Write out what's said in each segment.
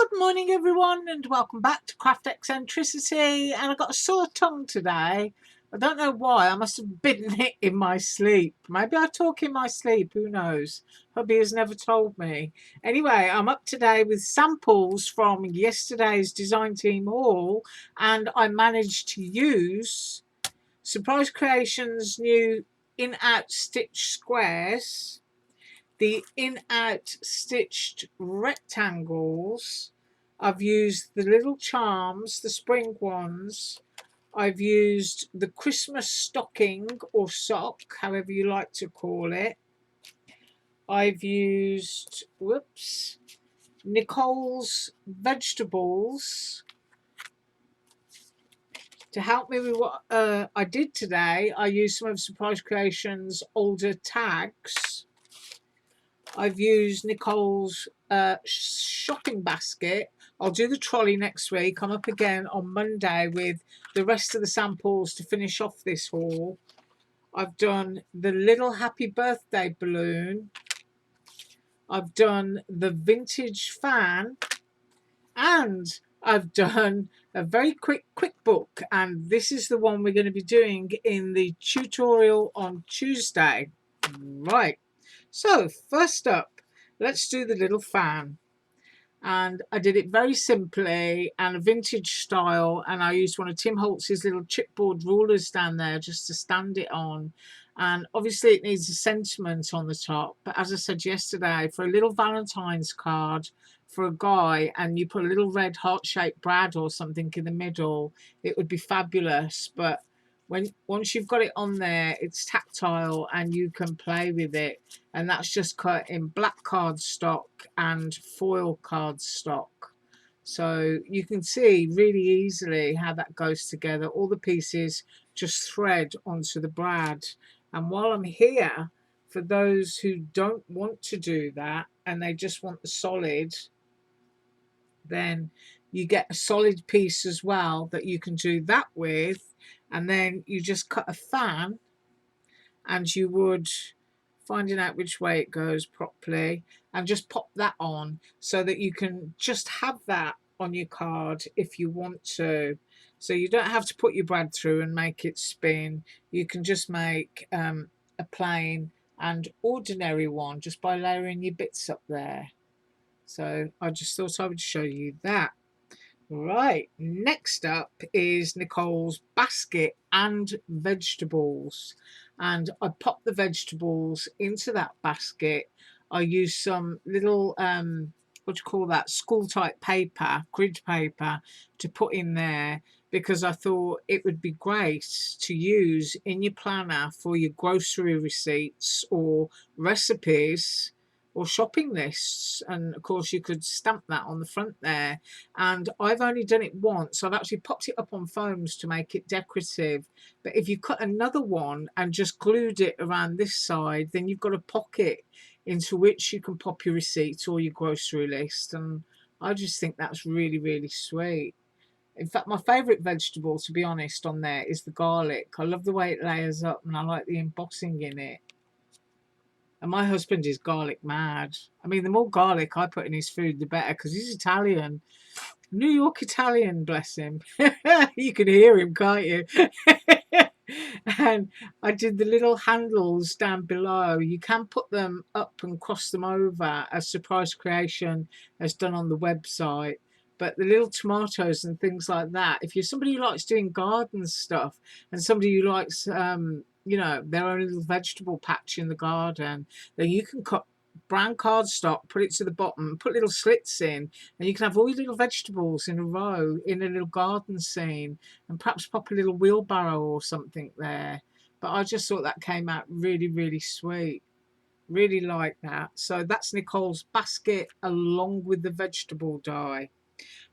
Good morning, everyone, and welcome back to Craft Eccentricity. And I got a sore tongue today. I don't know why. I must have bitten it in my sleep. Maybe I talk in my sleep. Who knows? Hubby has never told me. Anyway, I'm up today with samples from yesterday's design team haul, and I managed to use Surprise Creations' new in-out stitch squares, the in-out stitched rectangles. I've used the little charms, the spring ones. I've used the Christmas stocking or sock, however you like to call it. I've used, Nicole's vegetables to help me with what I did today. I used some of Surprise Creations' older tags. I've used Nicole's shopping basket. I'll do the trolley next week. I'm up again on Monday with the rest of the samples to finish off this haul. I've done the little happy birthday balloon. I've done the vintage fan. And I've done a very quick book. And this is the one we're going to be doing in the tutorial on Tuesday. Right. So first up, let's do the little fan. And I did it very simply and a vintage style, and I used one of Tim Holtz's little chipboard rulers down there just to stand it on. And obviously it needs a sentiment on the top, but as I said yesterday, for a little Valentine's card for a guy and you put a little red heart-shaped brad or something in the middle, it would be fabulous. But once you've got it on there, it's tactile and you can play with it. And that's just cut in black cardstock and foil cardstock. So you can see really easily how that goes together. All the pieces just thread onto the brad. And while I'm here, for those who don't want to do that and they just want the solid, then you get a solid piece as well that you can do that with. And then you just cut a fan, and you would, finding out which way it goes properly, and just pop that on so that you can just have that on your card if you want to. So you don't have to put your brad through and make it spin. You can just make a plain and ordinary one just by layering your bits up there. So I just thought I would show you that. Right, next up is Nicole's basket and vegetables. And I pop the vegetables into that basket. I use some little, what do you call that, school type paper, grid paper, to put in there, because I thought it would be great to use in your planner for your grocery receipts or recipes or shopping lists. And of course you could stamp that on the front there. And I've only done it once. I've actually popped it up on foams to make it decorative. But if you cut another one and just glued it around this side, then you've got a pocket into which you can pop your receipts or your grocery list. And I just think that's really, really sweet. In fact, my favourite vegetable, to be honest, on there is the garlic. I love the way it layers up and I like the embossing in it. And my husband is garlic mad. I mean, the more garlic I put in his food, the better, because he's Italian. New York Italian, bless him. You can hear him, can't you? And I did the little handles down below. You can put them up and cross them over, as Surprise Creation has done on the website. But the little tomatoes and things like that, if you're somebody who likes doing garden stuff and somebody who likes you know, their own little vegetable patch in the garden, then you can cut brown cardstock, put it to the bottom, put little slits in, and you can have all your little vegetables in a row in a little garden scene, and perhaps pop a little wheelbarrow or something there. But I just thought that came out really, really sweet. Really like that. So that's Nicole's basket along with the vegetable die.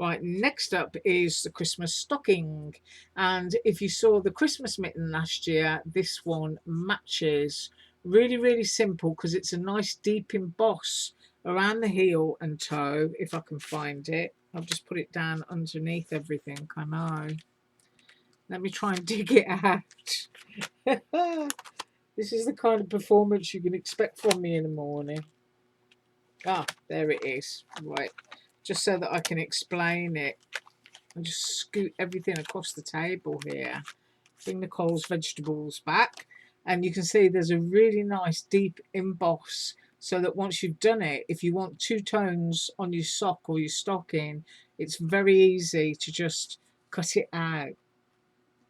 Right, next up is the Christmas stocking. And if you saw the Christmas mitten last year, this one matches. Really, really simple, because it's a nice deep emboss around the heel and toe, if I can find it. I'll just put it down underneath everything, I know. Let me try and dig it out. This is the kind of performance you can expect from me in the morning. Ah, there it is. Right. just so that I can explain it. And just scoot everything across the table here. Bring Nicole's vegetables back, and you can see there's a really nice deep emboss, so that once you've done it, if you want two tones on your sock or your stocking, it's very easy to just cut it out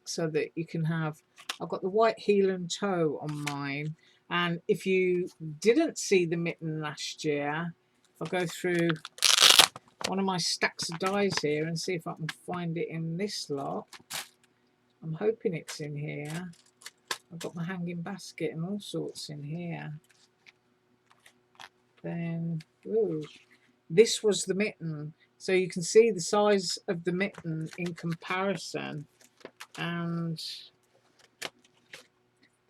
so that you can have. I've got the white heel and toe on mine, and if you didn't see the mitten last year, I'll go through one of my stacks of dies here and see if I can find it in this lot. I'm hoping it's in here. I've got my hanging basket and all sorts in here. Then, ooh, this was the mitten. So you can see the size of the mitten in comparison. And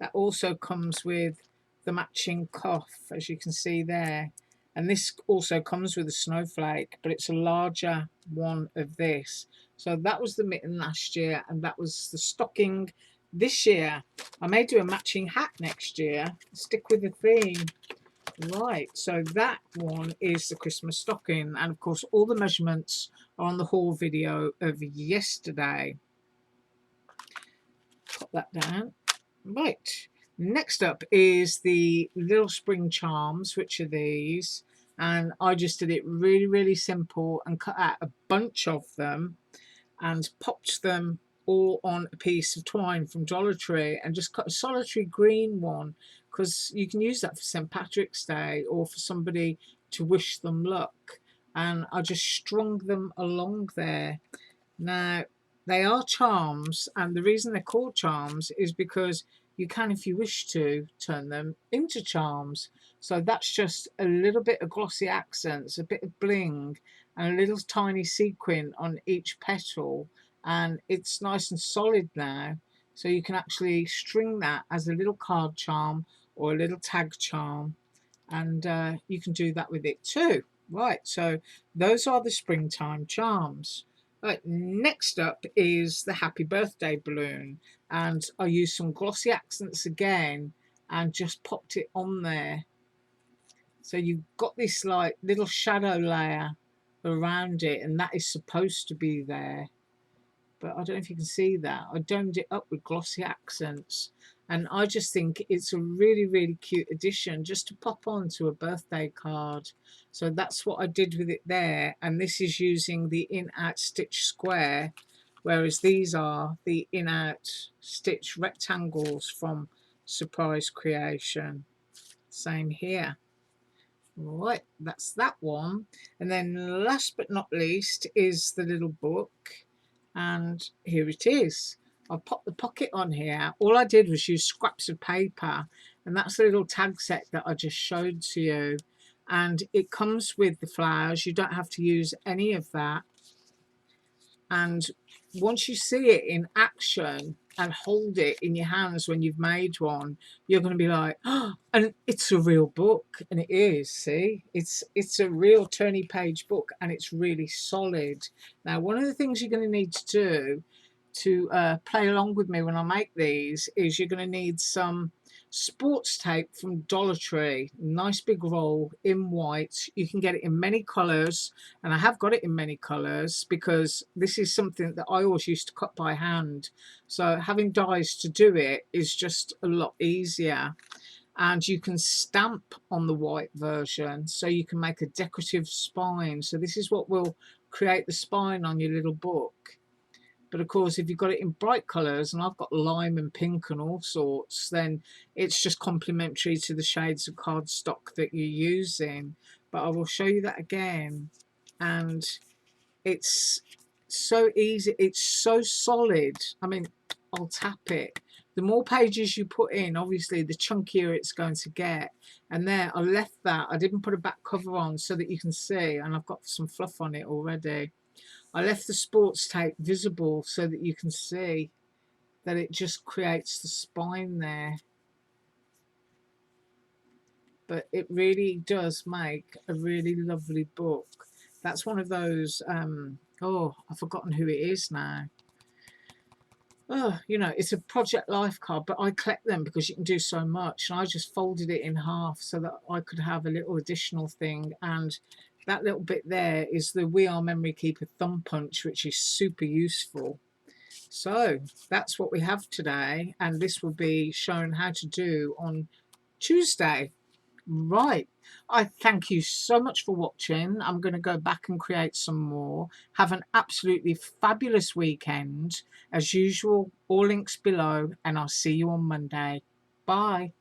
that also comes with the matching cuff, as you can see there. And this also comes with a snowflake, but it's a larger one of this. So that was the mitten last year, and that was the stocking this year. I may do a matching hat next year. Stick with the theme. Right, so that one is the Christmas stocking. And of course, all the measurements are on the haul video of yesterday. Put that down. Right, next up is the little spring charms, which are these. And I just did it really simple and cut out a bunch of them and popped them all on a piece of twine from Dollar Tree, and just cut a solitary green one, because you can use that for St. Patrick's Day or for somebody to wish them luck. And I just strung them along there. Now, they are charms, and the reason they're called charms is because you can, if you wish to, turn them into charms. So that's just a little bit of glossy accents, a bit of bling, and a little tiny sequin on each petal. And it's nice and solid now. So you can actually string that as a little card charm or a little tag charm. And you can do that with it too. Right, so those are the springtime charms. Right, next up is the happy birthday balloon, and I used some glossy accents again and just popped it on there. So you've got this like little shadow layer around it, and that is supposed to be there, but I don't know if you can see that. I domed it up with glossy accents, and I just think it's a really cute addition just to pop onto a birthday card. So that's what I did with it there, and this is using the in-out stitch square, whereas these are the in-out stitch rectangles from Surprise Creation. Same here. Right, that's that one. And then last but not least is the little book, and here it is. I'll pop the pocket on here. All I did was use scraps of paper, and that's the little tag set that I just showed to you. And it comes with the flowers. You don't have to use any of that. And once you see it in action and hold it in your hands when you've made one, you're going to be like, oh, and it's a real book. And it is, see, it's a real turny page book, and it's really solid. Now, one of the things you're going to need to do to play along with me when I make these is you're going to need some sports tape from Dollar Tree. Nice big roll in white. You can get it in many colours, and I have got it in many colours because this is something that I always used to cut by hand. So having dies to do it is just a lot easier. And you can stamp on the white version, so you can make a decorative spine. So this is what will create the spine on your little book. But of course, if you've got it in bright colours, and I've got lime and pink and all sorts, then it's just complementary to the shades of cardstock that you're using. But I will show you that again. And it's so easy. It's so solid. I mean, I'll tap it. The more pages you put in, obviously, the chunkier it's going to get. And there, I left that. I didn't put a back cover on so that you can see. And I've got some fluff on it already. I left the sports tape visible so that you can see that it just creates the spine there. But it really does make a really lovely book. That's one of those, oh, I've forgotten who it is now. Oh, you know, it's a Project Life card, but I collect them because you can do so much. And I just folded it in half so that I could have a little additional thing. And that little bit there is the We Are Memory Keeper thumb punch, which is super useful. So that's what we have today, and this will be shown how to do on Tuesday. Right. I thank you so much for watching. I'm going to go back and create some more. Have an absolutely fabulous weekend. As usual, all links below, and I'll see you on Monday. Bye.